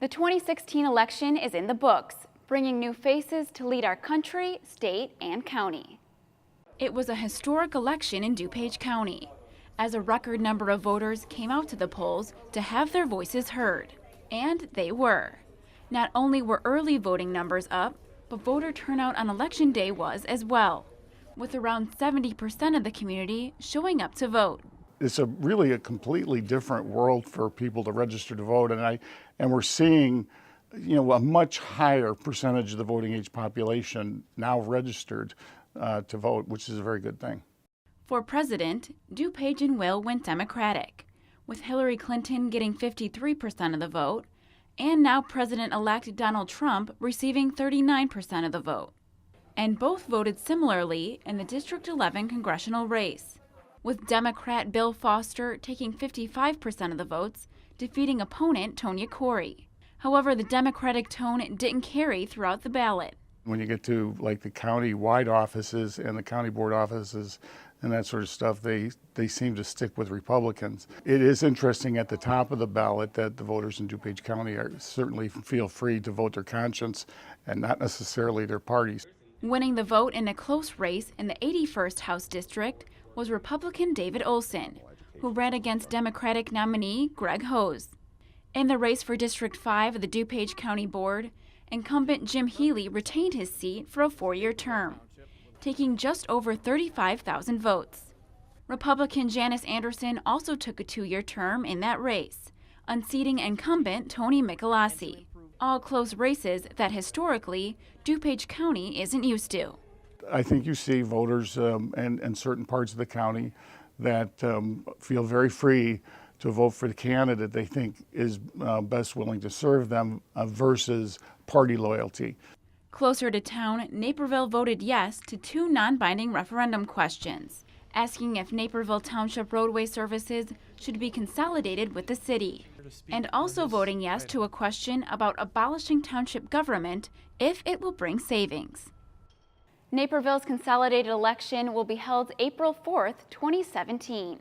The 2016 election is in the books, bringing new faces to lead our country, state, and county. It was a historic election in DuPage County, as a record number of voters came out to the polls to have their voices heard. And they were. Not only were early voting numbers up, but voter turnout on Election Day was as well, with around 70% of the community showing up to vote. It's really a completely different world for people to register to vote, and we're seeing, a much higher percentage of the voting age population now registered to vote, which is a very good thing. For president, DuPage and Will went Democratic, with Hillary Clinton getting 53% of the vote, and now President-elect Donald Trump receiving 39% of the vote. And both voted similarly in the District 11 congressional race, with Democrat Bill Foster taking 55% of the votes, defeating opponent Tonia Khouri. However, the Democratic tone didn't carry throughout the ballot. When you get to like the county-wide offices and the county board offices and that sort of stuff, they seem to stick with Republicans. It is interesting at the top of the ballot that the voters in DuPage County certainly feel free to vote their conscience and not necessarily their parties. Winning the vote in a close race in the 81st House District was Republican David Olson, who ran against Democratic nominee Greg Hose. In the race for District 5 of the DuPage County Board, incumbent Jim Healy retained his seat for a 4-year term, taking just over 35,000 votes. Republican Janice Anderson also took a 2-year term in that race, unseating incumbent Tony Michelasi. All close races that historically DuPage County isn't used to. I think you see voters in certain parts of the county that feel very free to vote for the candidate they think is best willing to serve them versus party loyalty. Closer to town, Naperville voted yes to 2 non-binding referendum questions, asking if Naperville Township roadway services should be consolidated with the city, and also voting yes to a question about abolishing township government if it will bring savings. Naperville's consolidated election will be held April 4th, 2017.